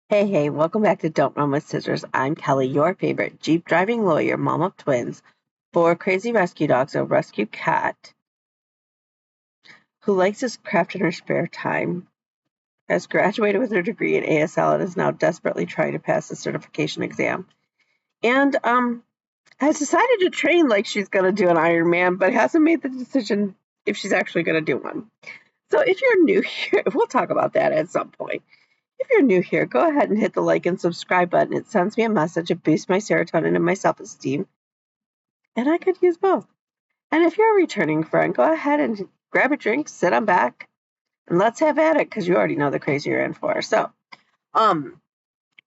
Hey, welcome back to Don't Run with Scissors. I'm Kelly, your favorite Jeep driving lawyer, mom of twins, 4 crazy rescue dogs, a rescue cat who likes his craft in her spare time, has graduated with her degree in ASL and is now desperately trying to pass the certification exam, and has decided to train like she's going to do an Ironman, but hasn't made the decision if she's actually going to do one. So if you're new here, we'll talk about that at some point. If you're new here, go ahead and hit the like and subscribe button. It sends me a message. It boosts my serotonin and my self-esteem, and I could use both. And if you're a returning friend, go ahead and grab a drink, sit on back, and let's have at it because you already know the crazy you're in for. So, um,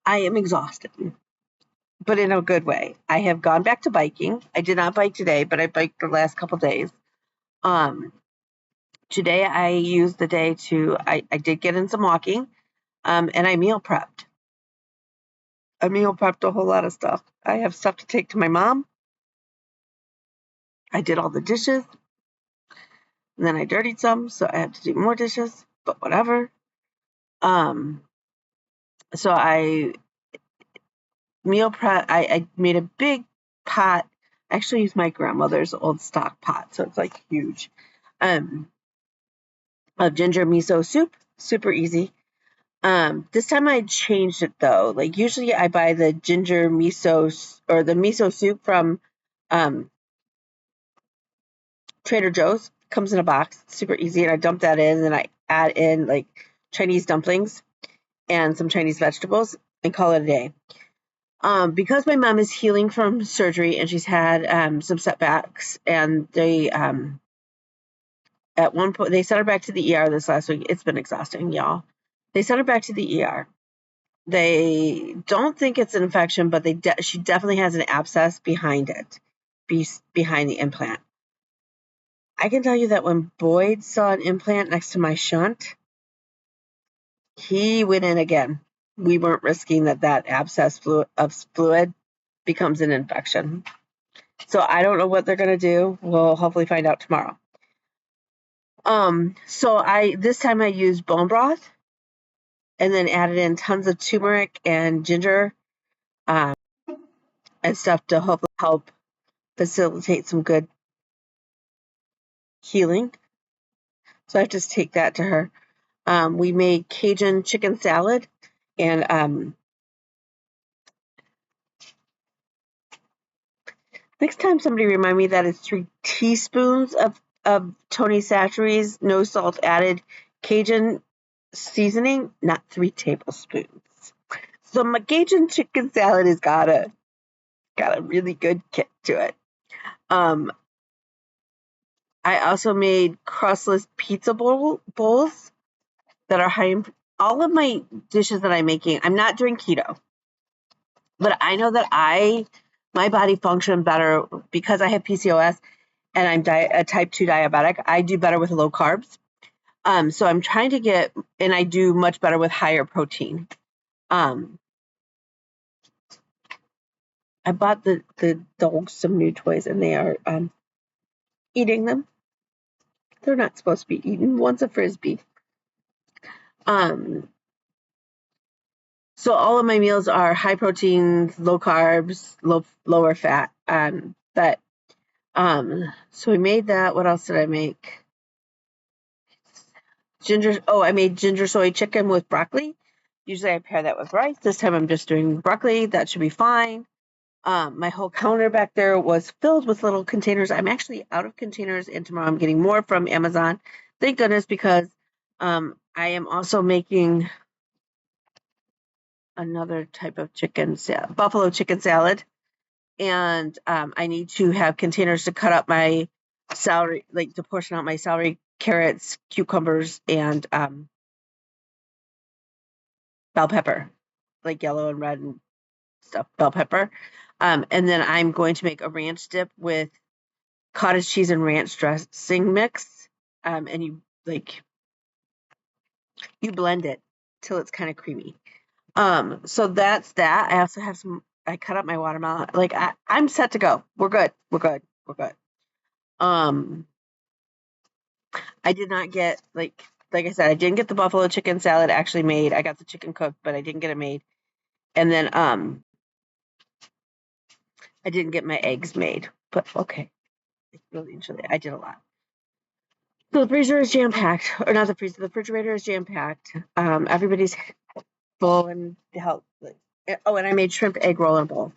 I am exhausted, but in a good way. I have gone back to biking. I did not bike today, but I biked the last couple days. Um, Today I used the day I did get in some walking, and I meal prepped. I meal prepped a whole lot of stuff. I have stuff to take to my mom. I did all the dishes, and then I dirtied some, so I have to do more dishes, but whatever. Um, so I meal prep. I made a big pot. I actually used my grandmother's old stock pot, so it's like huge. Um, of ginger miso soup, super easy. This time I changed it though. Like usually I buy the ginger miso or the miso soup from Trader Joe's. Comes in a box, super easy, and I dump that in, and then I add in like Chinese dumplings and some Chinese vegetables and call it a day. Because my mom is healing from surgery and she's had some setbacks, and they at one point they sent her back to the ER this last week. It's been exhausting, y'all. They sent her back to the ER. They don't think it's an infection, but she definitely has an abscess behind it, behind the implant. I can tell you that when Boyd saw an implant next to my shunt, he went in again. We weren't risking that abscess fluid becomes an infection. So I don't know what they're going to do. We'll hopefully find out tomorrow. So this time I used bone broth and then added in tons of turmeric and ginger and stuff to hopefully help facilitate some good healing. So I just take that to her. We made Cajun chicken salad, and next time somebody remind me that it's 3 teaspoons of Tony Chachere's no salt added Cajun seasoning, not 3 tablespoons. So my Cajun chicken salad has got a really good kick to it. I also made crustless pizza bowls that are high in all of my dishes that I'm making. I'm not doing keto, but I know that my body function better because I have PCOS and I'm a type 2 diabetic. I do better with low carbs. So I'm trying to and I do much better with higher protein. I bought the dogs some new toys and they are eating them. They're not supposed to be eaten. One's a Frisbee. So all of my meals are high protein, low carbs, lower fat. So we made that. What else did I make? I made ginger soy chicken with broccoli. Usually I pair that with rice. This time I'm just doing broccoli. That should be fine. My whole counter back there was filled with little containers. I'm actually out of containers, and tomorrow I'm getting more from Amazon. Thank goodness, because I am also making another type of buffalo chicken salad, and I need to have containers to cut up my celery, like to portion out my celery, carrots, cucumbers, and bell pepper, like yellow and red and stuff, bell pepper. And then I'm going to make a ranch dip with cottage cheese and ranch dressing mix. And you blend it till it's kind of creamy. So that's that. I also have I cut up my watermelon. Like I'm set to go. We're good. I did not get like I said, I didn't get the buffalo chicken salad actually made. I got the chicken cooked, but I didn't get it made. And then I didn't get my eggs made. But okay, really and truly, I did a lot. So the freezer is jam packed, or not the freezer. The refrigerator is jam packed. Everybody's full and help. Oh, and I made shrimp egg roller bowl.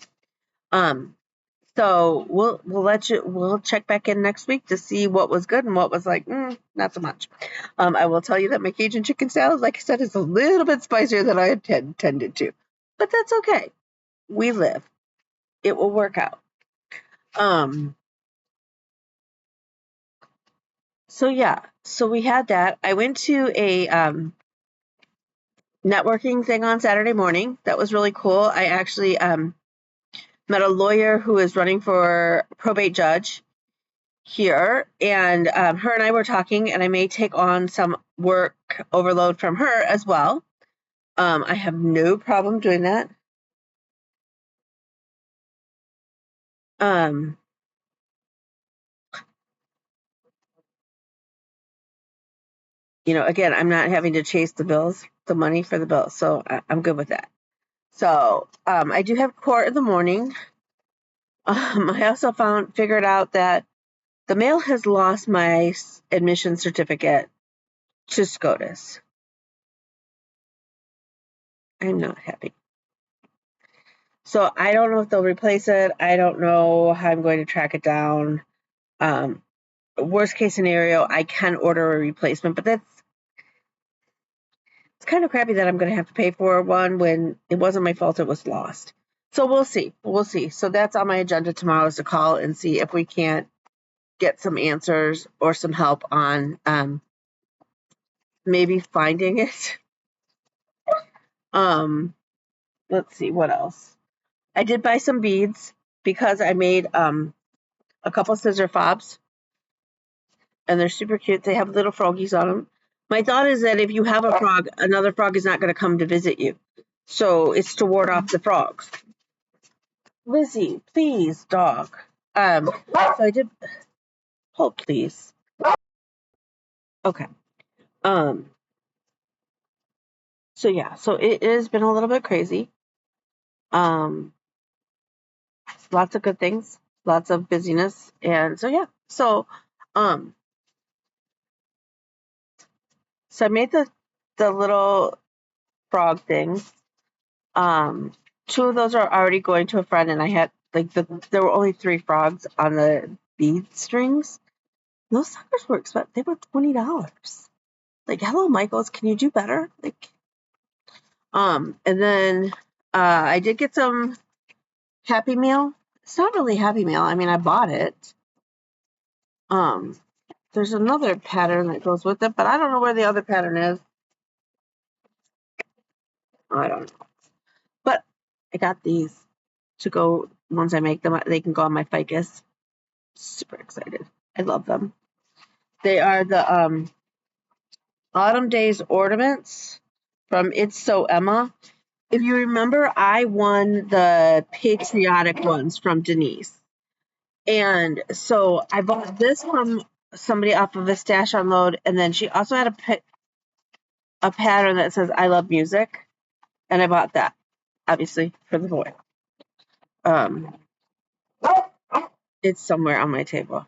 So we'll check back in next week to see what was good and what was like not so much. I will tell you that my Cajun chicken salad, like I said, is a little bit spicier than I intended to, but that's okay. We live. It will work out. So yeah, so we had that. I went to a networking thing on Saturday morning. That was really cool. I actually met a lawyer who is running for probate judge here, and her and I were talking, and I may take on some work overload from her as well. I have no problem doing that. Um, again, I'm not having to chase the money for the bills, so I'm good with that. So I do have court in the morning. I also figured out that the mail has lost my admission certificate to SCOTUS. I'm not happy. So I don't know if they'll replace it. I don't know how I'm going to track it down. Worst case scenario, I can order a replacement, but it's kind of crappy that I'm going to have to pay for one when it wasn't my fault. It was lost. So we'll see. We'll see. So that's on my agenda tomorrow, is to call and see if we can't get some answers or some help on maybe finding it. Let's see what else. I did buy some beads because I made a couple scissor fobs, and they're super cute. They have little froggies on them. My thought is that if you have a frog, another frog is not going to come to visit you. So it's to ward off the frogs. Lizzie, please, dog. So I did. Hold, please. Okay. So yeah, so it has been a little bit crazy. Lots of good things, lots of busyness, and so yeah. Um, so I made the little frog thing. Two of those are already going to a friend, and I had there were only 3 frogs on the bead strings. Those suckers were expensive. They were $20. Like, hello, Michaels, can you do better? Like, and then I did get some Happy Meal. It's not really Happy Meal. I mean, I bought it. There's another pattern that goes with it, but I don't know where the other pattern is. I don't know. But I got these to go. Once I make them, they can go on my ficus. Super excited. I love them. They are the Autumn Days ornaments from It's So Emma. If you remember, I won the patriotic ones from Denise. And so I bought this from somebody off of a stash unload, and then she also had a pattern that says I love music, and I bought that, obviously, for the boy. It's somewhere on my table.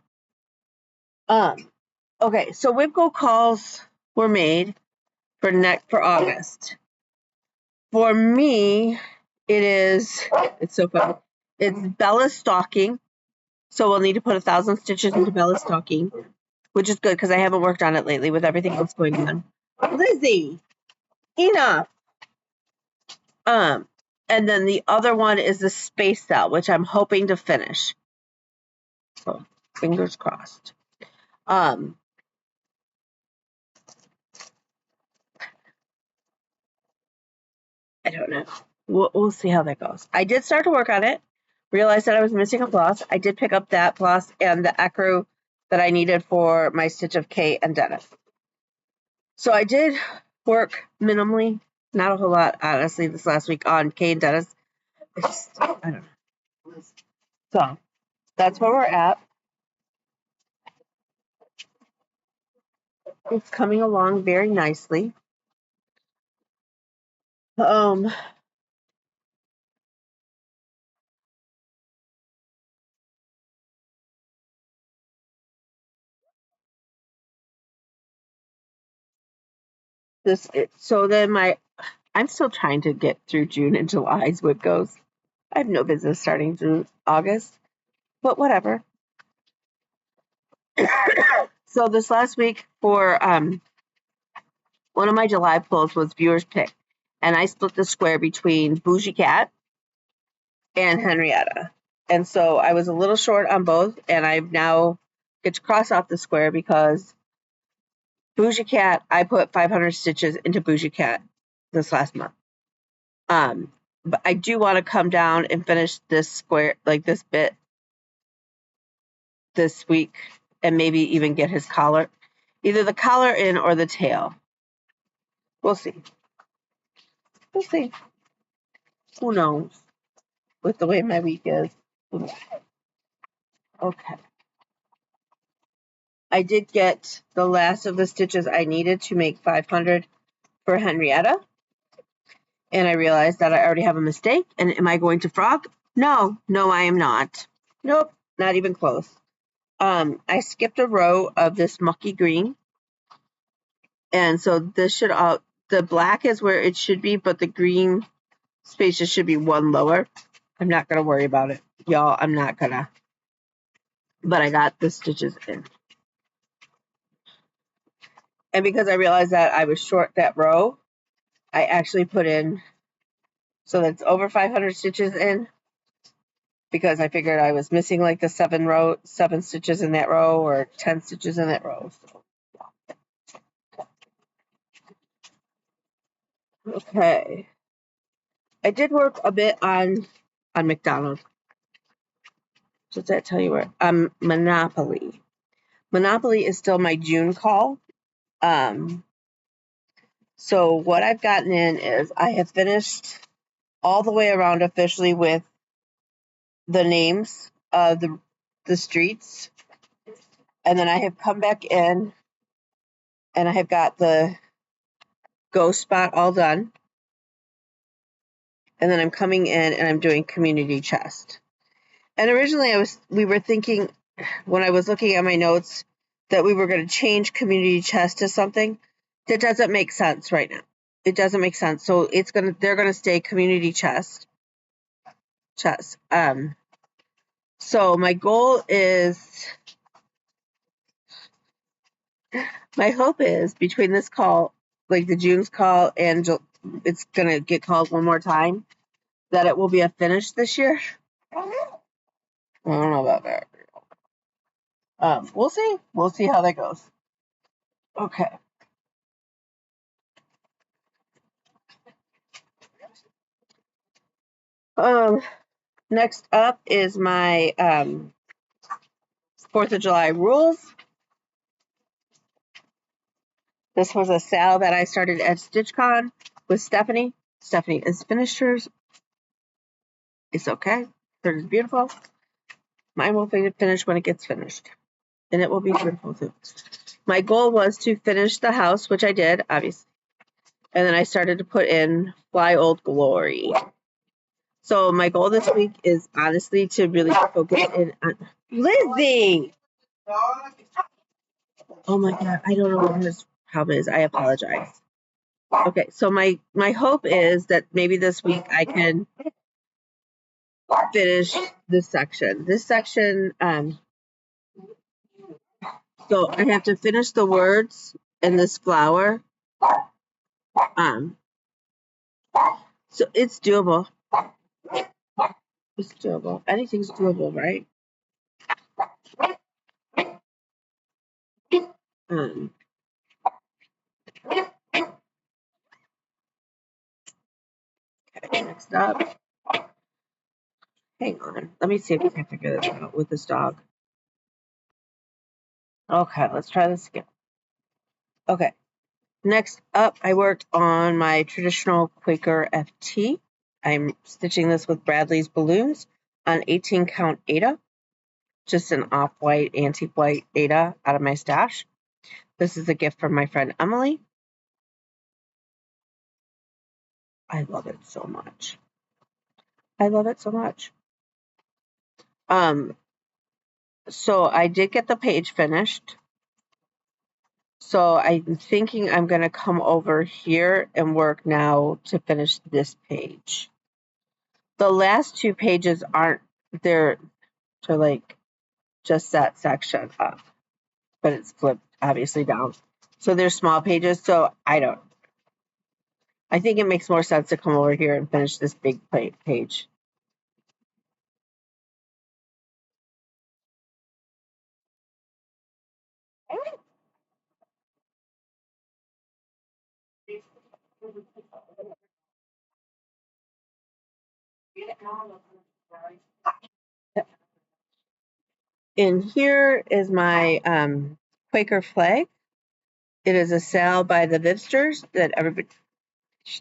Okay, so Wibco calls were made for August. For me, it's so funny. It's Bella's stocking. So we'll need to put 1,000 stitches into Bella's stocking, which is good because I haven't worked on it lately with everything else going on. Lizzie, enough. And then the other one is the space cell, which I'm hoping to finish. So fingers crossed. I don't know. We'll see how that goes. I did start to work on it. Realized that I was missing a floss. I did pick up that floss and the ecru that I needed for my stitch of Kate and Dennis. So I did work minimally, not a whole lot, honestly, this last week on Kate and Dennis. I don't know. So that's where we're at. It's coming along very nicely. So then I'm still trying to get through June and July is what goes. I have no business starting through August, but whatever. So this last week for one of my July pulls was viewers pick, and I split the square between Bougie Cat and Henrietta. And so I was a little short on both, and I've now get to cross off the square because Bougie Cat, I put 500 stitches into Bougie Cat this last month. But I do want to come down and finish this square, like this bit, this week, and maybe even get his collar, either the collar in or the tail. We'll see. We'll see. Who knows? With the way my week is. Okay. I did get the last of the stitches I needed to make 500 for Henrietta. And I realized that I already have a mistake. And am I going to frog? No, I am not. Nope, not even close. I skipped a row of this mucky green. And so this should the black is where it should be, but the green spaces should be one lower. I'm not going to worry about it. Y'all, I'm not going to. But I got the stitches in. And because I realized that I was short that row, I actually put in, so that's over 500 stitches in, because I figured I was missing like the 7 stitches in that row or 10 stitches in that row. So, yeah. Okay. I did work a bit on McDonald's. Does that tell you where? Monopoly. Monopoly is still my June call. So what I've gotten in is I have finished all the way around officially with the names of the streets. And then I have come back in and I have got the ghost spot all done. And then I'm coming in and I'm doing community chest. And originally we were thinking when I was looking at my notes that we were going to change community chest to something that doesn't make sense right now. It doesn't make sense. So they're going to stay community chest. So my goal is, my hope is between this call, like the June's call, and it's going to get called one more time, that it will be a finish this year. I don't know about that. We'll see. We'll see how that goes. Okay. Next up is my 4th of July rules. This was a sale that I started at StitchCon with Stephanie. Stephanie has finished hers. It's okay. Hers is beautiful. Mine will finish when it gets finished. And it will be beautiful too. My goal was to finish the house, which I did, obviously. And then I started to put in Fly Old Glory. So my goal this week is honestly to really focus in on Lizzie. Oh my God, I don't know what his problem is. I apologize. Okay, so my hope is that maybe this week I can finish this section. This section, so I have to finish the words in this flower. So it's doable. It's doable. Anything's doable, right? Okay, next up. Hang on. Let me see if I can figure this out with this dog. Okay, let's try this again. Okay. Next up, I worked on my traditional Quaker FT. I'm stitching this with Bradley's balloons on 18 count Aida. Just an off-white, antique white Aida out of my stash. This is a gift from my friend Emily. I love it so much. I love it so much. So I did get the page finished. So I'm thinking I'm going to come over here and work now to finish this page. The last 2 pages aren't there to like just that section up, but it's flipped obviously down. So they're small pages. So I think it makes more sense to come over here and finish this big page. And here is my Quaker flag. It is a sale by the Vivsters that everybody,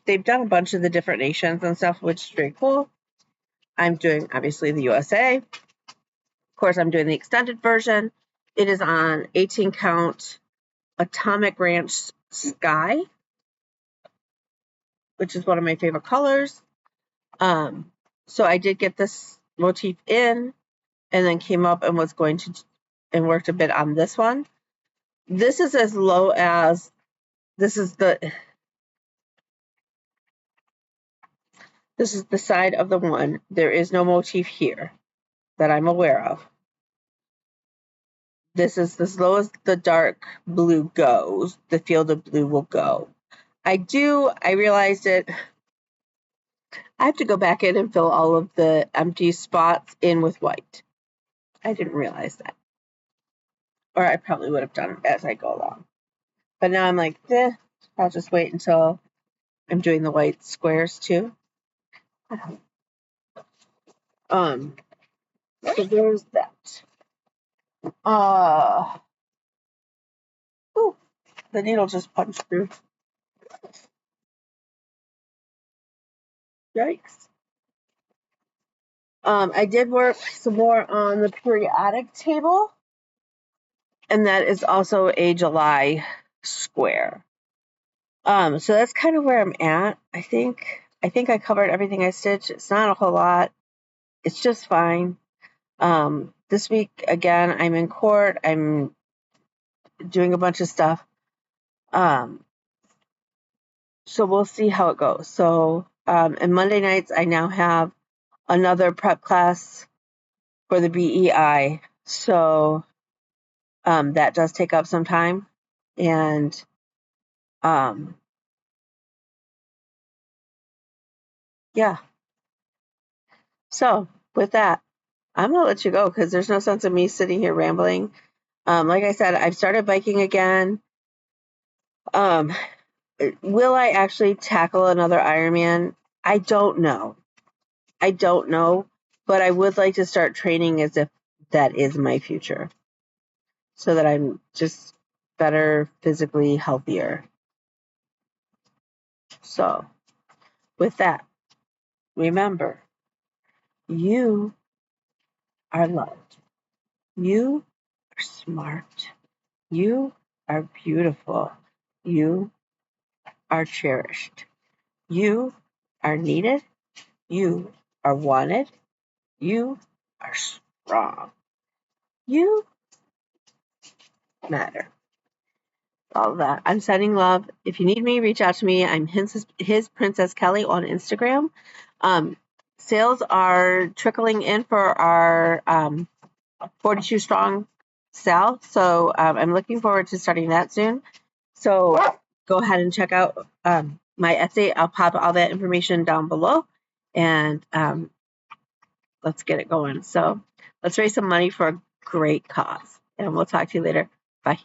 they've done a bunch of the different nations and stuff, which is very cool. I'm doing obviously the USA. Of course, I'm doing the extended version. It is on 18 count Atomic Ranch Sky, which is one of my favorite colors. So I did get this motif in and then came up and was going to and worked a bit on this one. This is as low as this is the side of the one. There is no motif here that I'm aware of. This is as low as the dark blue goes. The field of blue will go. I realized it. I have to go back in and fill all of the empty spots in with white. I didn't realize that. Or I probably would have done it as I go along. But now I'm like, I'll just wait until I'm doing the white squares too. So there's that. Ooh, the needle just punched through. Yikes. I did work some more on the periodic table, and that is also a July square. So that's kind of where I'm at. I think I covered everything I stitched. It's not a whole lot. It's just fine. This week again, I'm in court. I'm doing a bunch of stuff. So we'll see how it goes. So, and Monday nights, I now have another prep class for the BEI. So, that does take up some time. And, yeah. So, with that, I'm going to let you go because there's no sense of me sitting here rambling. Like I said, I've started biking again. Will I actually tackle another Ironman? I don't know. But I would like to start training as if that is my future so that I'm just better, physically healthier. So, with that, remember, you are loved. You are smart. You are beautiful. You are cherished. You are needed. You are wanted. You are strong. You matter. All of that. I'm sending love. If you need me, reach out to me. I'm his Princess Kelly on Instagram. Sales are trickling in for our 42 strong sale. So I'm looking forward to starting that soon. So go ahead and check out my Etsy. I'll pop all that information down below, and let's get it going. So let's raise some money for a great cause, and we'll talk to you later. Bye.